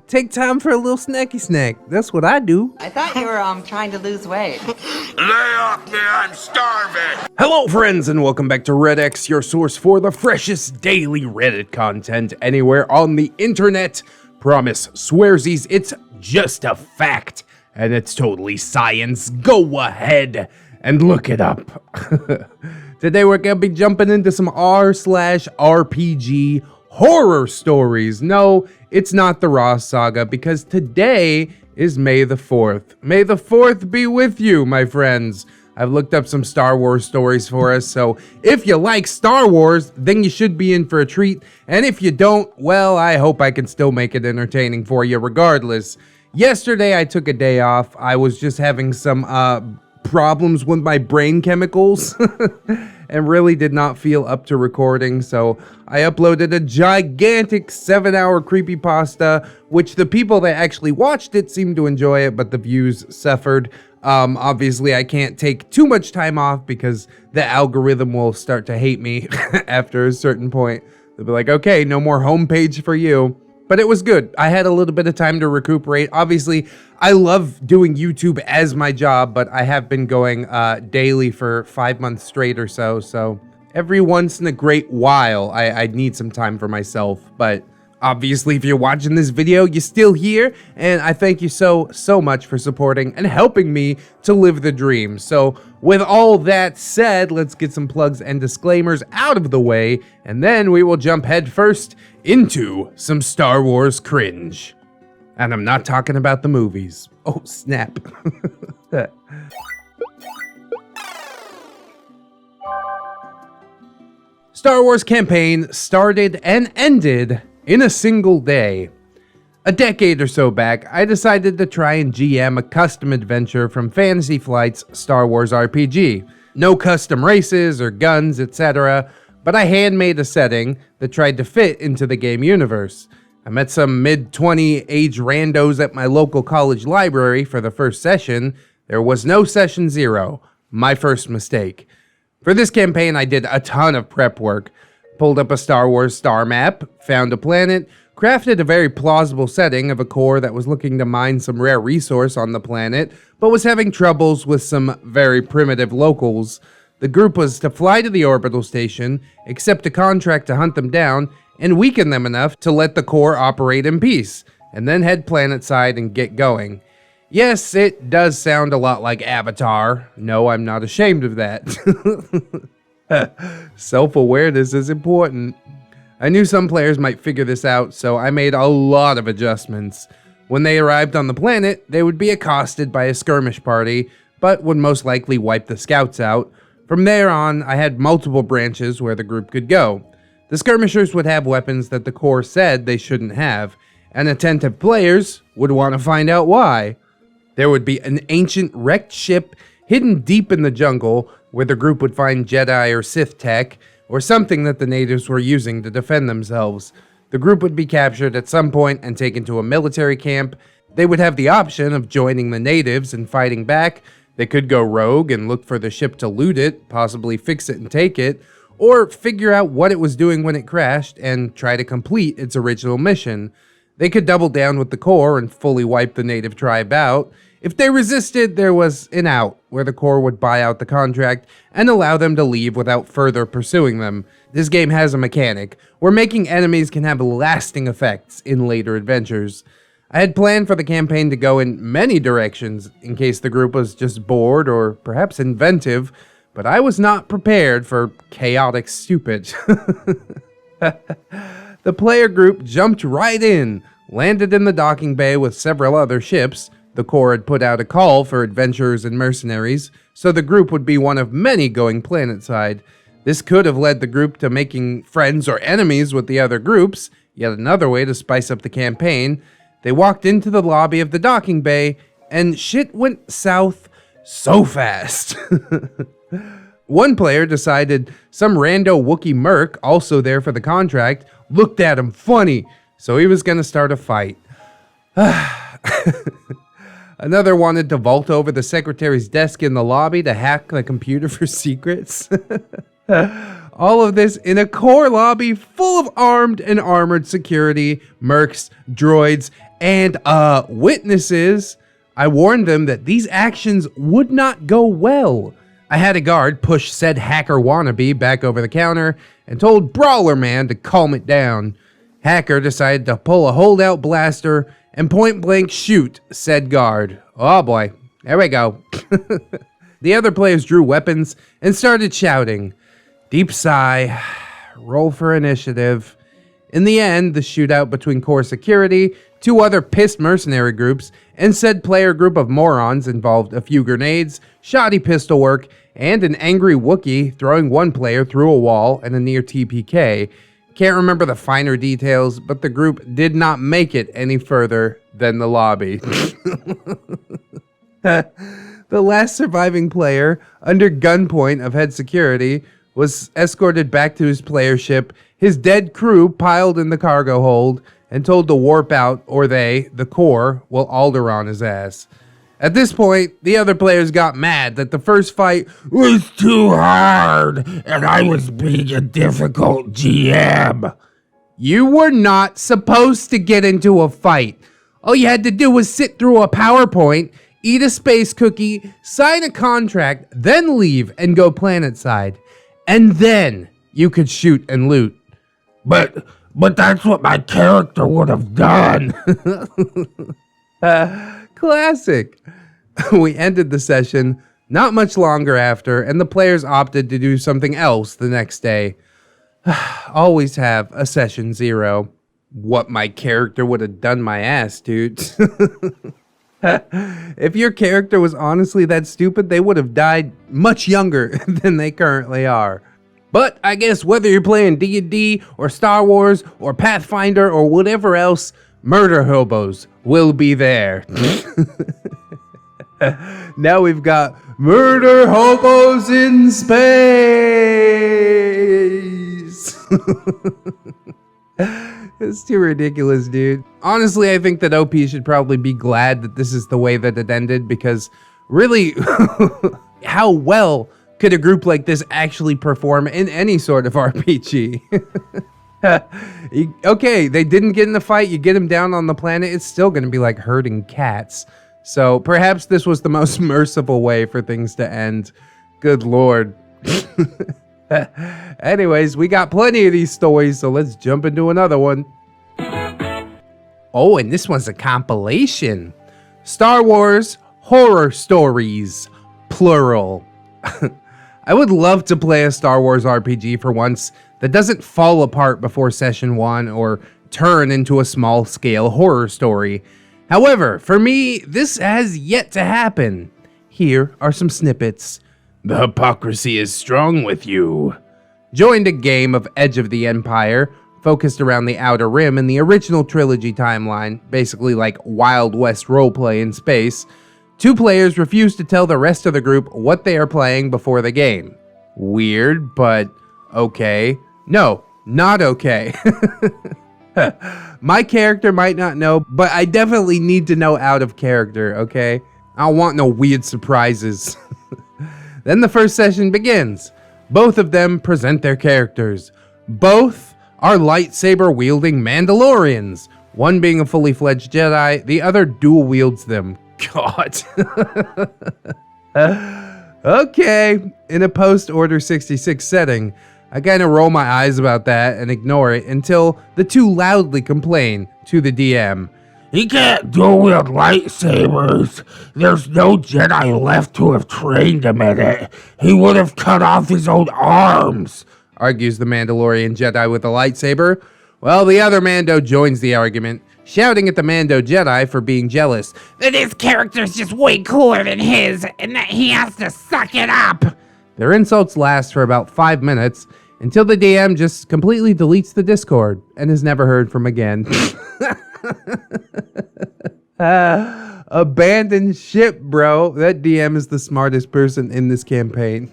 take time for a little snacky snack. That's what I do. I thought you were trying to lose weight. Lay off me, I'm starving! Hello friends and welcome back to ReddX, your source for the freshest daily Reddit content anywhere on the internet. Promise, swearsies, it's just a fact, and it's totally science. Go ahead and look it up. Today we're gonna be jumping into some r/RPG horror stories. No, it's not the Raw Saga, because today is May the 4th. May the 4th be with you, my friends. I've looked up some Star Wars stories for us, so if you like Star Wars, then you should be in for a treat, and if you don't, well, I hope I can still make it entertaining for you regardless. Yesterday I took a day off. I was just having some problems with my brain chemicals and really did not feel up to recording, so I uploaded a gigantic 7-hour creepypasta, which the people that actually watched it seemed to enjoy it, but the views suffered. Obviously I can't take too much time off because the algorithm will start to hate me after a certain point. They'll be like, okay, no more homepage for you. But it was good. I had a little bit of time to recuperate. Obviously, I love doing YouTube as my job, but I have been going daily for 5 months straight or so. So every once in a great while, I need some time for myself. But obviously, if you're watching this video, you're still here. And I thank you so much for supporting and helping me to live the dream. So with all that said, let's get some plugs and disclaimers out of the way. And then we will jump headfirst into some Star Wars cringe. And I'm not talking about the movies. Oh, snap. Star Wars campaign started and ended in a single day. A decade or so back, I decided to try and GM a custom adventure from Fantasy Flight's Star Wars RPG. No custom races or guns, etc., but I handmade a setting that tried to fit into the game universe. I met some mid-20 age randos at my local college library for the first session. There was no session 0. My first mistake. For this campaign, I did a ton of prep work. Pulled up a Star Wars star map, found a planet, crafted a very plausible setting of a Corps that was looking to mine some rare resource on the planet, but was having troubles with some very primitive locals. The group was to fly to the orbital station, accept a contract to hunt them down, and weaken them enough to let the Corps operate in peace, and then head planetside and get going. Yes, it does sound a lot like Avatar. No, I'm not ashamed of that. Self-awareness is important. I knew some players might figure this out, so I made a lot of adjustments. When they arrived on the planet, they would be accosted by a skirmish party, but would most likely wipe the scouts out. From there on, I had multiple branches where the group could go. The skirmishers would have weapons that the Corps said they shouldn't have, and attentive players would want to find out why. There would be an ancient wrecked ship hidden deep in the jungle where the group would find Jedi or Sith tech, or something that the natives were using to defend themselves. The group would be captured at some point and taken to a military camp. They would have the option of joining the natives and fighting back. They could go rogue and look for the ship to loot it, possibly fix it and take it, or figure out what it was doing when it crashed and try to complete its original mission. They could double down with the Corps and fully wipe the native tribe out. If they resisted, there was an out, where the Corps would buy out the contract and allow them to leave without further pursuing them. This game has a mechanic where making enemies can have lasting effects in later adventures. I had planned for the campaign to go in many directions in case the group was just bored or perhaps inventive, but I was not prepared for chaotic stupid. The player group jumped right in, landed in the docking bay with several other ships. The Corps had put out a call for adventurers and mercenaries, so the group would be one of many going planetside. This could have led the group to making friends or enemies with the other groups, yet another way to spice up the campaign. They walked into the lobby of the docking bay, and shit went south so fast. One player decided some rando Wookiee merc, also there for the contract, looked at him funny, so he was gonna start a fight. Another wanted to vault over the secretary's desk in the lobby to hack the computer for secrets. All of this in a core lobby full of armed and armored security, mercs, droids, and witnesses. I warned them that these actions would not go well. I had a guard push said hacker wannabe back over the counter and told Brawler Man to calm it down. Hacker decided to pull a holdout blaster and point blank shoot said guard. Oh boy, there we go. The other players drew weapons and started shouting. Deep sigh, roll for initiative. In the end, the shootout between core security, two other pissed mercenary groups, and said player group of morons involved a few grenades, shoddy pistol work, and an angry Wookiee throwing one player through a wall and a near TPK. Can't remember the finer details, but the group did not make it any further than the lobby. The last surviving player, under gunpoint of head security, was escorted back to his player ship, his dead crew piled in the cargo hold, and told to warp out or they, the core, will Alderaan his ass. At this point, the other players got mad that the first fight was too hard and I was being a difficult GM. You were not supposed to get into a fight. All you had to do was sit through a PowerPoint, eat a space cookie, sign a contract, then leave and go planetside. And then you could shoot and loot. But that's what my character would have done. Classic. We ended the session not much longer after, and the players opted to do something else the next day. Always have a session 0. What my character would have done my ass, dude. If your character was honestly that stupid, they would have died much younger than they currently are. But I guess whether you're playing D&D or Star Wars or Pathfinder or whatever else, murder hobos will be there. Now we've got murder hobos in space. It's too ridiculous, dude. Honestly, I think that OP should probably be glad that this is the way that it ended, because really, how well could a group like this actually perform in any sort of RPG? Okay, they didn't get in the fight, you get them down on the planet, it's still gonna be like herding cats. So perhaps this was the most merciful way for things to end. Good lord. Anyways, we got plenty of these stories, so let's jump into another one. Oh, and this one's a compilation. Star Wars Horror Stories, plural. I would love to play a Star Wars RPG for once that doesn't fall apart before session 1 or turn into a small-scale horror story. However, for me, this has yet to happen. Here are some snippets. The hypocrisy is strong with you. Joined a game of Edge of the Empire, focused around the Outer Rim in the original trilogy timeline, basically like Wild West roleplay in space. Two players refuse to tell the rest of the group what they are playing before the game. Weird, but okay. No, not okay. My character might not know, but I definitely need to know out of character, okay? I don't want no weird surprises. Then the first session begins. Both of them present their characters. Both are lightsaber-wielding Mandalorians. One being a fully fledged Jedi, the other dual wields them. God. Okay, in a post-Order 66 setting, I kind of roll my eyes about that and ignore it until the two loudly complain to the DM. He can't dual wield lightsabers. There's no Jedi left to have trained him in it. He would have cut off his own arms, argues the Mandalorian Jedi with a lightsaber. Well, the other Mando joins the argument, shouting at the Mando Jedi for being jealous that his character's just way cooler than his and that he has to suck it up. Their insults last for about 5 minutes until the DM just completely deletes the Discord and is never heard from again. Abandoned ship, bro. That DM is the smartest person in this campaign.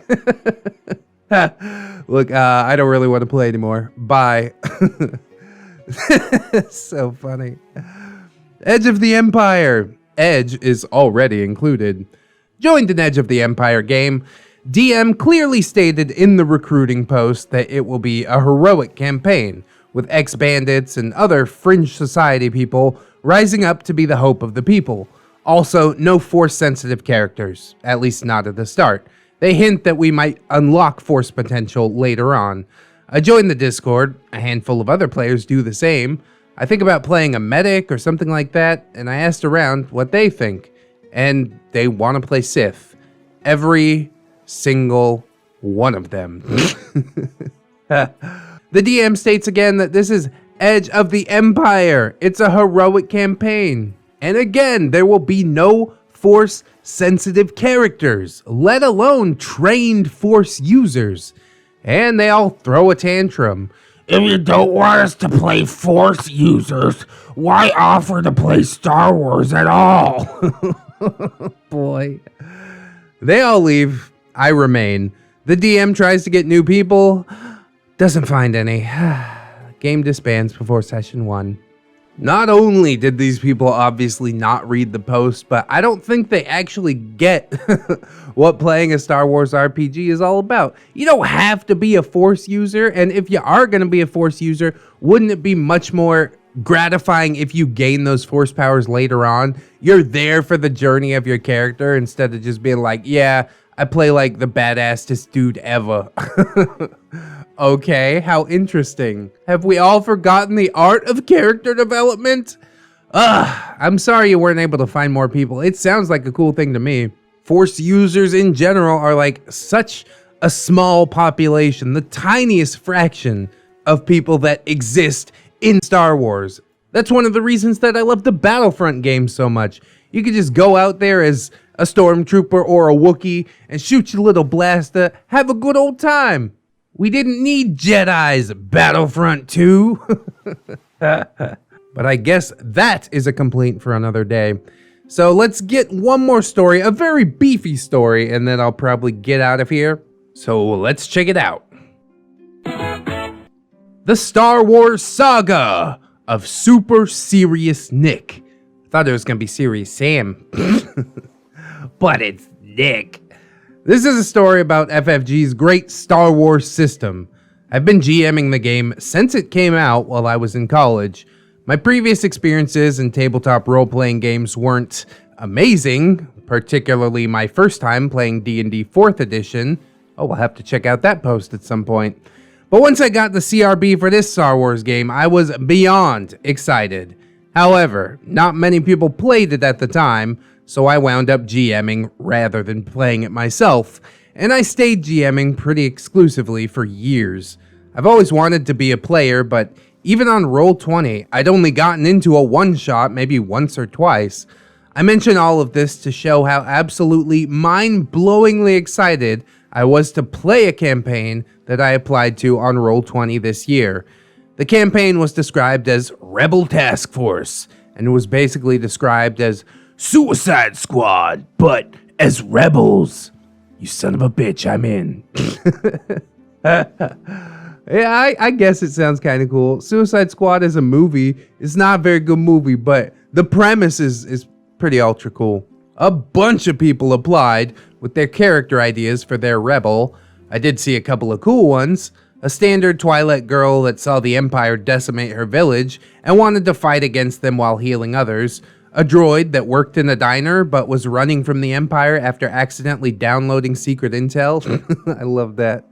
Look, I don't really want to play anymore. Bye. So funny. Edge of the Empire. Edge is already included. Joined an Edge of the Empire game. DM clearly stated in the recruiting post that it will be a heroic campaign, with ex-bandits and other fringe society people rising up to be the hope of the people. Also, no Force-sensitive characters, at least not at the start. They hint that we might unlock Force potential later on. I joined the Discord, a handful of other players do the same. I think about playing a medic or something like that, and I asked around what they think. And they want to play Sith. Every single one of them. The DM states again that this is Edge of the Empire. It's a heroic campaign. And again, there will be no Force-sensitive characters, let alone trained Force users. And they all throw a tantrum. If you don't want us to play Force users, why offer to play Star Wars at all? Boy. They all leave. I remain. The DM tries to get new people. Doesn't find any. Game disbands before session 1. Not only did these people obviously not read the post, but I don't think they actually get what playing a Star Wars RPG is all about. You don't have to be a Force user, and if you are going to be a Force user, wouldn't it be much more gratifying if you gain those Force powers later on? You're there for the journey of your character instead of just being like, yeah, I play like the badassest dude ever. Okay, how interesting. Have we all forgotten the art of character development? I'm sorry you weren't able to find more people. It sounds like a cool thing to me. Force users in general are like such a small population, the tiniest fraction of people that exist in Star Wars. That's one of the reasons that I love the Battlefront games so much. You could just go out there as a stormtrooper or a Wookiee and shoot your little blaster, have a good old time. We didn't need Jedis, Battlefront 2. But I guess that is a complaint for another day. So let's get one more story, a very beefy story, and then I'll probably get out of here. So let's check it out. The Star Wars Saga of Super Serious Nick. I thought it was going to be Serious Sam. But it's Nick. This is a story about FFG's great Star Wars system. I've been GMing the game since it came out while I was in college. My previous experiences in tabletop role-playing games weren't amazing, particularly my first time playing D&D 4th edition. Oh, we'll have to check out that post at some point. But once I got the CRB for this Star Wars game, I was beyond excited. However, not many people played it at the time, so I wound up GMing rather than playing it myself, and I stayed GMing pretty exclusively for years. I've always wanted to be a player, but even on Roll20, I'd only gotten into a one-shot maybe once or twice. I mention all of this to show how absolutely mind-blowingly excited I was to play a campaign that I applied to on Roll20 this year. The campaign was described as Rebel Task Force, and was basically described as Suicide Squad, but as rebels. You son of a bitch, I'm in. Yeah, I guess it sounds kind of cool. Suicide Squad as a movie is not a very good movie, but the premise is pretty ultra cool. A bunch of people applied with their character ideas for their rebel. I did see a couple of cool ones. A standard Twilight girl that saw the Empire decimate her village and wanted to fight against them while healing others. A droid that worked in a diner but was running from the Empire after accidentally downloading secret intel. I love that.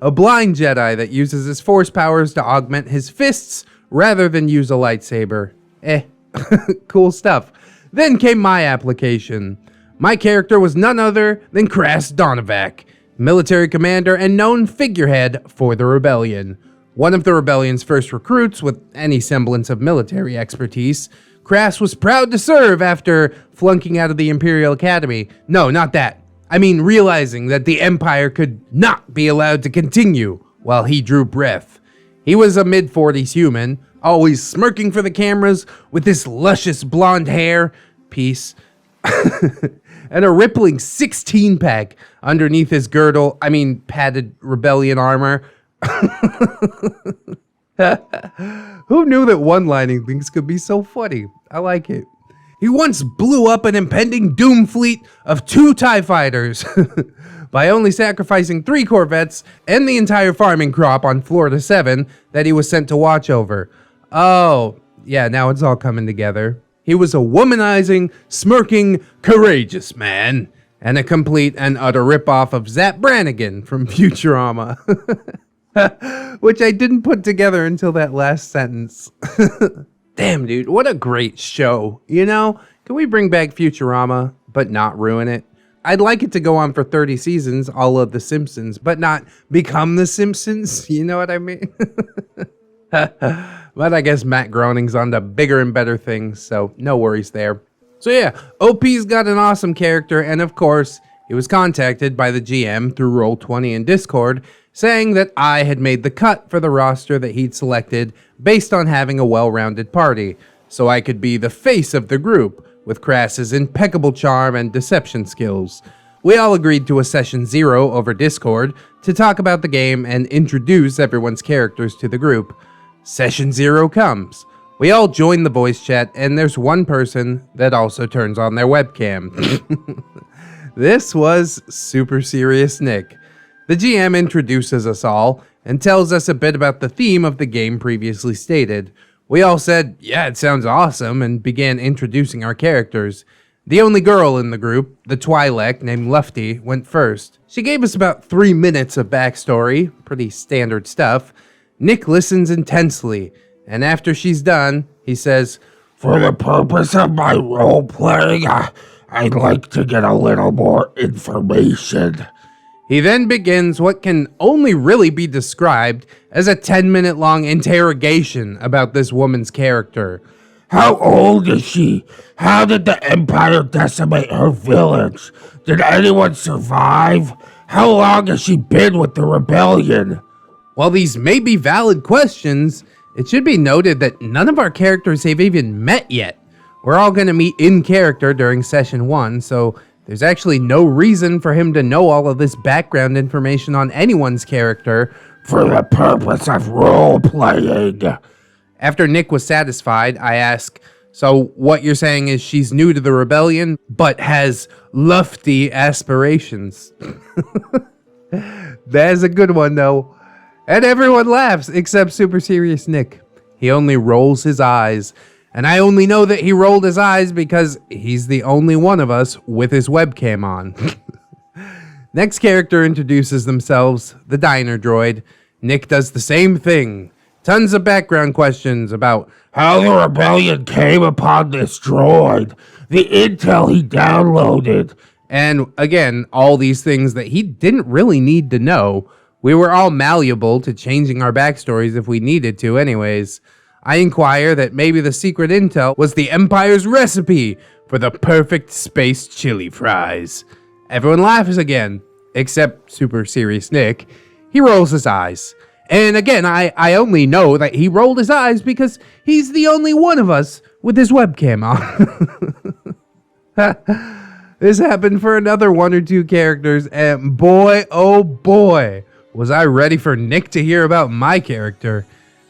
A blind Jedi that uses his force powers to augment his fists rather than use a lightsaber. Cool stuff. Then came my application. My character was none other than Kras Donovac, military commander and known figurehead for the rebellion. One of the rebellion's first recruits with any semblance of military expertise. Kras was proud to serve after flunking out of the Imperial Academy. No, not that. I mean realizing that the Empire could not be allowed to continue while he drew breath. He was a mid-40s human, always smirking for the cameras with his luscious blonde hair, peace, and a rippling 16-pack underneath his girdle, padded rebellion armor. Who knew that one-lining things could be so funny? I like it. He once blew up an impending doom fleet of 2 TIE fighters by only sacrificing 3 Corvettes and the entire farming crop on Florida 7 that he was sent to watch over. Oh, yeah, now it's all coming together. He was a womanizing, smirking, courageous man, and a complete and utter ripoff of Zap Brannigan from Futurama. Which I didn't put together until that last sentence. Damn, dude, what a great show. You know, can we bring back Futurama, but not ruin it? I'd like it to go on for 30 seasons, all of The Simpsons, but not become The Simpsons. You know what I mean? But I guess Matt Groening's on to bigger and better things, so no worries there. So yeah, OP's got an awesome character, and of course, he was contacted by the GM through Roll20 in Discord, saying that I had made the cut for the roster that he'd selected based on having a well-rounded party, so I could be the face of the group, with Crass's impeccable charm and deception skills. We all agreed to a session 0 over Discord to talk about the game and introduce everyone's characters to the group. Session 0 comes. We all join the voice chat, and there's one person that also turns on their webcam. This was Super Serious Nick. The GM introduces us all and tells us a bit about the theme of the game previously stated. We all said, yeah, it sounds awesome, and began introducing our characters. The only girl in the group, the Twi'lek named Lufty, went first. She gave us about 3 minutes of backstory, pretty standard stuff. Nick listens intensely, and after she's done, he says, For the purpose of my role-playing, I'd like to get a little more information. He then begins what can only really be described as a 10-minute long interrogation about this woman's character. How old is she? How did the Empire decimate her village? Did anyone survive? How long has she been with the rebellion? While these may be valid questions, it should be noted that none of our characters have even met yet. We're all going to meet in character during session 1, so there's actually no reason for him to know all of this background information on anyone's character for the purpose of role-playing. After Nick was satisfied, I ask, so what you're saying is she's new to the rebellion, but has lofty aspirations. That's a good one, though. And everyone laughs, except Super Serious Nick. He only rolls his eyes. And I only know that he rolled his eyes because he's the only one of us with his webcam on. Next character introduces themselves, the diner droid. Nick does the same thing. Tons of background questions about how the rebellion came upon this droid, the intel he downloaded. And again, all these things that he didn't really need to know. We were all malleable to changing our backstories if we needed to anyways. I inquire that maybe the secret intel was the Empire's recipe for the perfect space chili fries. Everyone laughs again, except Super Serious Nick. He rolls his eyes. And again, I only know that he rolled his eyes because he's the only one of us with his webcam on. This happened for another 1 or 2 characters, and boy, oh boy, was I ready for Nick to hear about my character.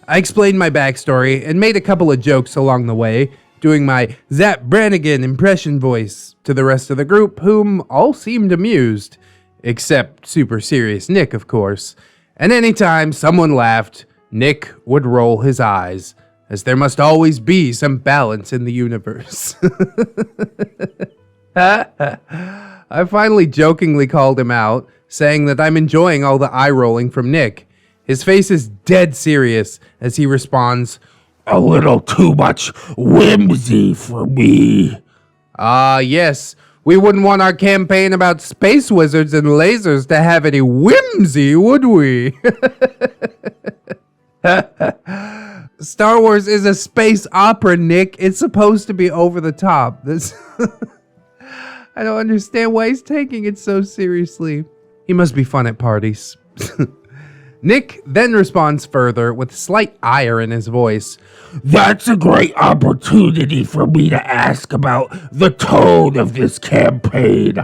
I explained my backstory and made a couple of jokes along the way, doing my Zap Brannigan impression voice to the rest of the group, whom all seemed amused. Except Super Serious Nick, of course. And anytime someone laughed, Nick would roll his eyes, as there must always be some balance in the universe. I finally jokingly called him out, saying that I'm enjoying all the eye rolling from Nick. His face is dead serious as he responds, a little too much whimsy for me. Yes. We wouldn't want our campaign about space wizards and lasers to have any whimsy, would we? Star Wars is a space opera, Nick. It's supposed to be over the top. This I don't understand why he's taking it so seriously. He must be fun at parties. Nick then responds further with slight ire in his voice. That's a great opportunity for me to ask about the tone of this campaign.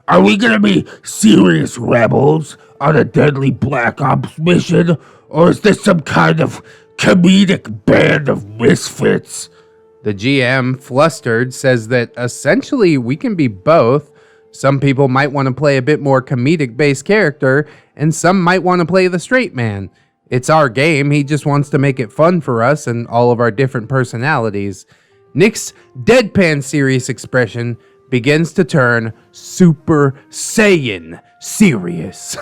Are we going to be serious rebels on a deadly Black Ops mission? Or is this some kind of comedic band of misfits? The GM, flustered, says that essentially we can be both. Some people might want to play a bit more comedic-based character, and some might want to play the straight man. It's our game, he just wants to make it fun for us and all of our different personalities. Nick's deadpan serious expression begins to turn Super Saiyan serious.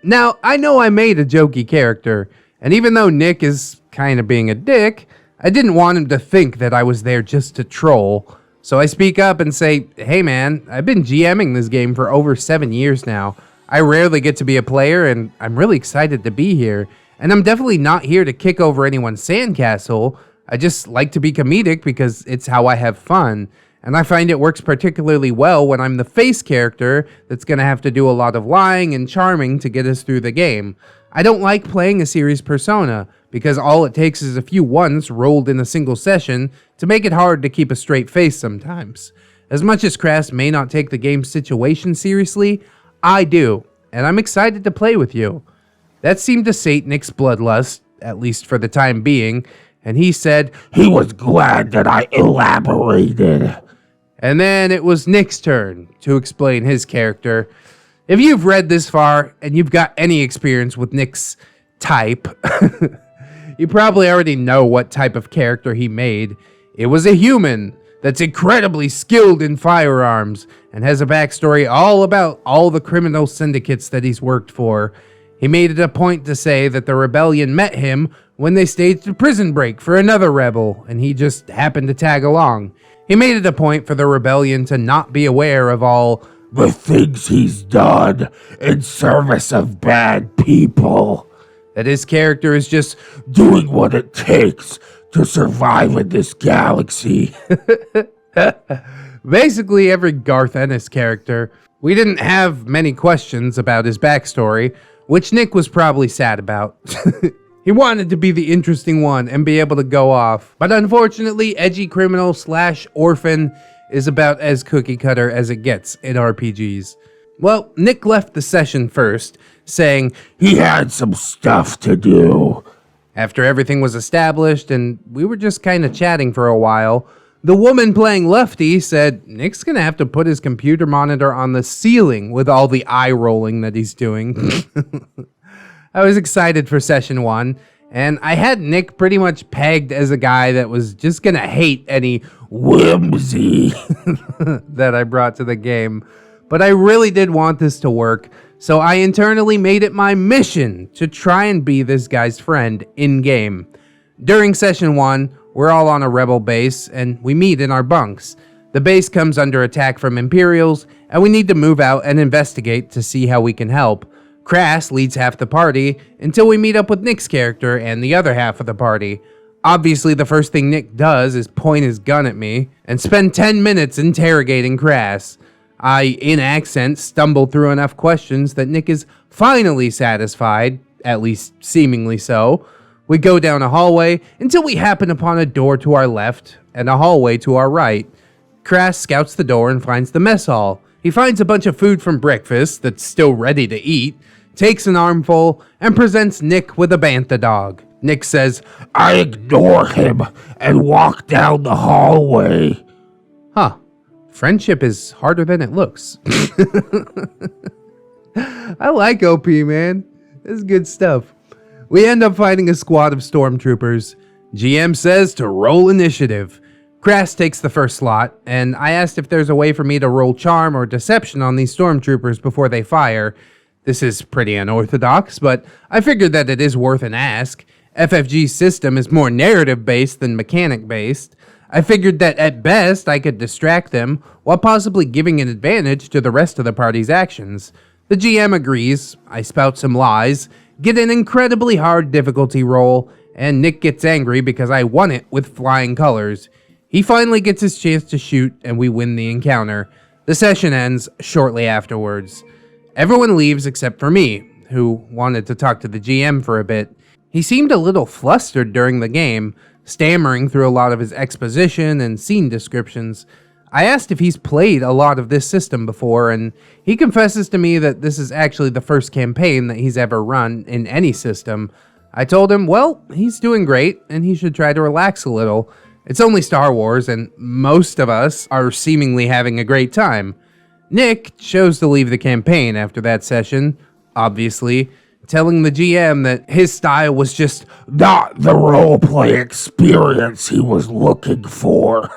Now, I know I made a jokey character, and even though Nick is kind of being a dick, I didn't want him to think that I was there just to troll. So I speak up and say, hey man, I've been GMing this game for over 7 years now. I rarely get to be a player, and I'm really excited to be here. And I'm definitely not here to kick over anyone's sandcastle. I just like to be comedic because it's how I have fun. And I find it works particularly well when I'm the face character that's going to have to do a lot of lying and charming to get us through the game. I don't like playing a serious persona because all it takes is a few ones rolled in a single session to make it hard to keep a straight face sometimes. As much as Crass may not take the game's situation seriously, I do, and I'm excited to play with you. That seemed to sate Nick's bloodlust, at least for the time being, and he said he was glad that I elaborated. And then it was Nick's turn to explain his character. If you've read this far and you've got any experience with Nick's type, you probably already know what type of character he made. It was a human that's incredibly skilled in firearms and has a backstory all about all the criminal syndicates that he's worked for. He made it a point to say that the rebellion met him when they staged a prison break for another rebel, and he just happened to tag along. He made it a point for the rebellion to not be aware of all the things he's done in service of bad people. That his character is just doing what it takes to survive in this galaxy. Basically every Garth Ennis character. We didn't have many questions about his backstory, which Nick was probably sad about. He wanted to be the interesting one and be able to go off. But unfortunately, edgy criminal / orphan is about as cookie cutter as it gets in RPGs. Well, Nick left the session first, saying he had some stuff to do. After everything was established and we were just kind of chatting for a while, the woman playing Lefty said Nick's gonna have to put his computer monitor on the ceiling with all the eye rolling that he's doing. I was excited for session 1, and I had Nick pretty much pegged as a guy that was just gonna hate any whimsy that I brought to the game. But I really did want this to work, so I internally made it my mission to try and be this guy's friend in-game. During session 1, we're all on a rebel base, and we meet in our bunks. The base comes under attack from Imperials, and we need to move out and investigate to see how we can help. Crass leads half the party until we meet up with Nick's character and the other half of the party. Obviously, the first thing Nick does is point his gun at me and spend 10 minutes interrogating Crass. I, in accent, stumble through enough questions that Nick is finally satisfied, at least seemingly so. We go down a hallway until we happen upon a door to our left and a hallway to our right. Crass scouts the door and finds the mess hall. He finds a bunch of food from breakfast that's still ready to eat, takes an armful, and presents Nick with a bantha dog. Nick says, I ignore him and walk down the hallway. Huh. Friendship is harder than it looks. I like OP, man. This is good stuff. We end up fighting a squad of stormtroopers. GM says to roll initiative. Crass takes the first slot, and I asked if there's a way for me to roll charm or deception on these stormtroopers before they fire. This is pretty unorthodox, but I figured that it is worth an ask. FFG's system is more narrative-based than mechanic-based. I figured that at best I could distract them while possibly giving an advantage to the rest of the party's actions. The GM agrees, I spout some lies, get an incredibly hard difficulty roll, and Nick gets angry because I won it with flying colors. He finally gets his chance to shoot and we win the encounter. The session ends shortly afterwards. Everyone leaves except for me, who wanted to talk to the GM for a bit. He seemed a little flustered during the game, stammering through a lot of his exposition and scene descriptions. I asked if he's played a lot of this system before, and he confesses to me that this is actually the first campaign that he's ever run in any system. I told him, well, he's doing great and he should try to relax a little. It's only Star Wars and most of us are seemingly having a great time. Nick chose to leave the campaign after that session, obviously, telling the GM that his style was just not the roleplay experience he was looking for.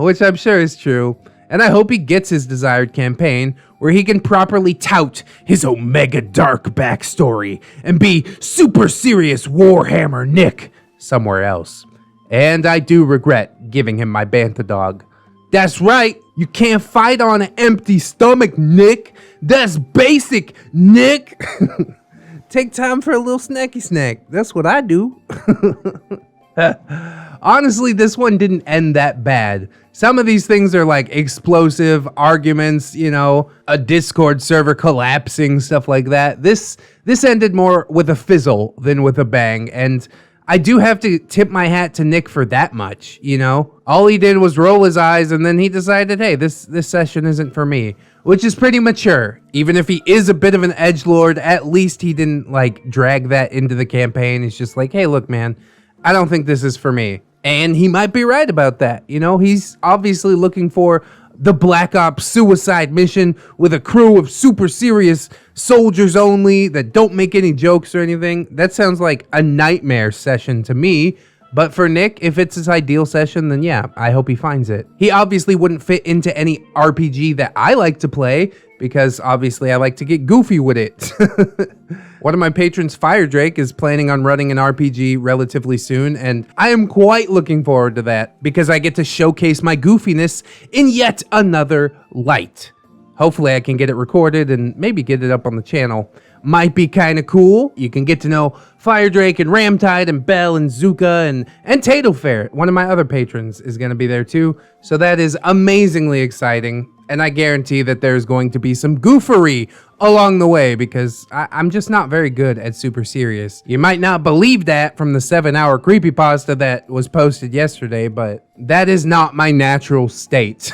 Which I'm sure is true. And I hope he gets his desired campaign where he can properly tout his Omega Dark backstory and be super serious Warhammer Nick somewhere else. And I do regret giving him my Bantha dog. That's right, you can't fight on an empty stomach, Nick. That's basic, Nick. Take time for a little snacky snack. That's what I do. Honestly, this one didn't end that bad. Some of these things are like explosive arguments, you know, a Discord server collapsing, stuff like that. This ended more with a fizzle than with a bang, and I do have to tip my hat to Nick for that much, you know? All he did was roll his eyes, and then he decided, hey, this session isn't for me, which is pretty mature. Even if he is a bit of an edgelord, at least he didn't, like, drag that into the campaign. He's just like, hey, look, man, I don't think this is for me. And he might be right about that, you know? He's obviously looking for the Black Ops suicide mission with a crew of super serious soldiers only that don't make any jokes or anything. That sounds like a nightmare session to me. But for Nick, if it's his ideal session, then yeah, I hope he finds it. He obviously wouldn't fit into any RPG that I like to play because obviously I like to get goofy with it. One of my patrons, Fire Drake, is planning on running an RPG relatively soon, and I am quite looking forward to that because I get to showcase my goofiness in yet another light. Hopefully I can get it recorded and maybe get it up on the channel. Might be kind of cool. You can get to know Fire Drake and Ramtide and Bell and Zuka and Tato Ferret. One of my other patrons is going to be there too. So that is amazingly exciting. And I guarantee that there's going to be some goofery along the way because I'm just not very good at super serious. You might not believe that from the 7-hour creepypasta that was posted yesterday, but that is not my natural state.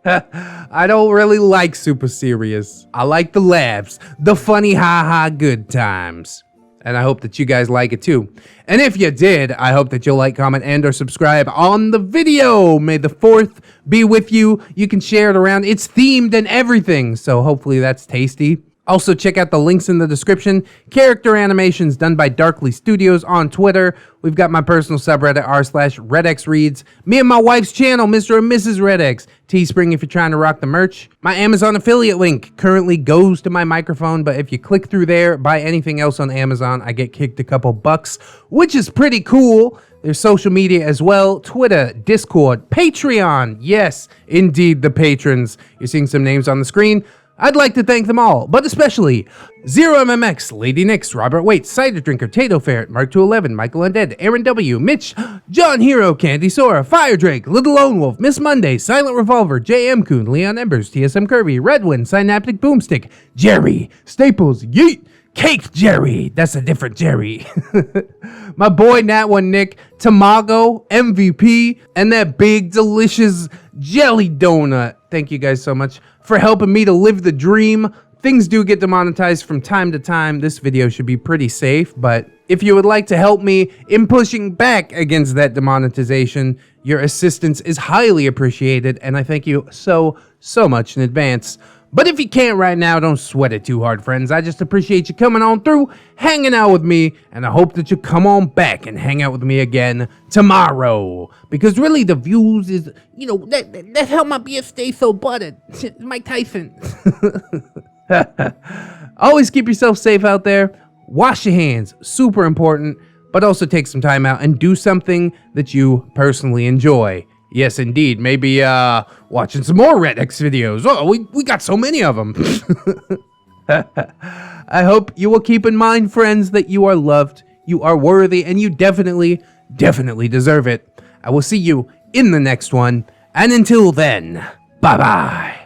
I don't really like super serious. I like the laughs, the funny ha-ha good times. And I hope that you guys like it too. And if you did, I hope that you'll like, comment, and or subscribe on the video. May the 4th be with you. You can share it around. It's themed and everything, so hopefully that's tasty. Also, check out the links in the description. Character animations done by Darkly Studios on Twitter. We've got my personal subreddit, r/ReddX reads. Me and my wife's channel, Mr. and Mrs. ReddX. Teespring if you're trying to rock the merch. My Amazon affiliate link currently goes to my microphone, but if you click through there, buy anything else on Amazon, I get kicked a couple bucks, which is pretty cool. There's social media as well, Twitter, Discord, Patreon. Yes, indeed, the patrons. You're seeing some names on the screen. I'd like to thank them all, but especially ZeroMMX, Lady Nix, Robert Waite, Cider Drinker, Tato Ferret, Mark211, Michael Undead, Aaron W, Mitch, John Hero, Candy Sora, Fire Drake, Little Lone Wolf, Miss Monday, Silent Revolver, JM Coon, Leon Embers, TSM Kirby, Redwind, Synaptic Boomstick, Jerry, Staples, Yeet, Cake Jerry, that's a different Jerry. My boy Nat One Nick, Tamago, MVP, and that big delicious jelly donut. Thank you guys so much for helping me to live the dream. Things do get demonetized from time to time. This video should be pretty safe, but if you would like to help me in pushing back against that demonetization, your assistance is highly appreciated, and I thank you so much in advance. But if you can't right now, don't sweat it too hard, friends. I just appreciate you coming on through, hanging out with me, and I hope that you come on back and hang out with me again tomorrow. Because really, the views is, you know, that helped my BF stay so buttered. Mike Tyson. Always keep yourself safe out there. Wash your hands, super important, but also take some time out and do something that you personally enjoy. Yes, indeed. Maybe watching some more ReddX videos. Oh, we got so many of them. I hope you will keep in mind, friends, that you are loved, you are worthy, and you definitely deserve it. I will see you in the next one. And until then, bye-bye.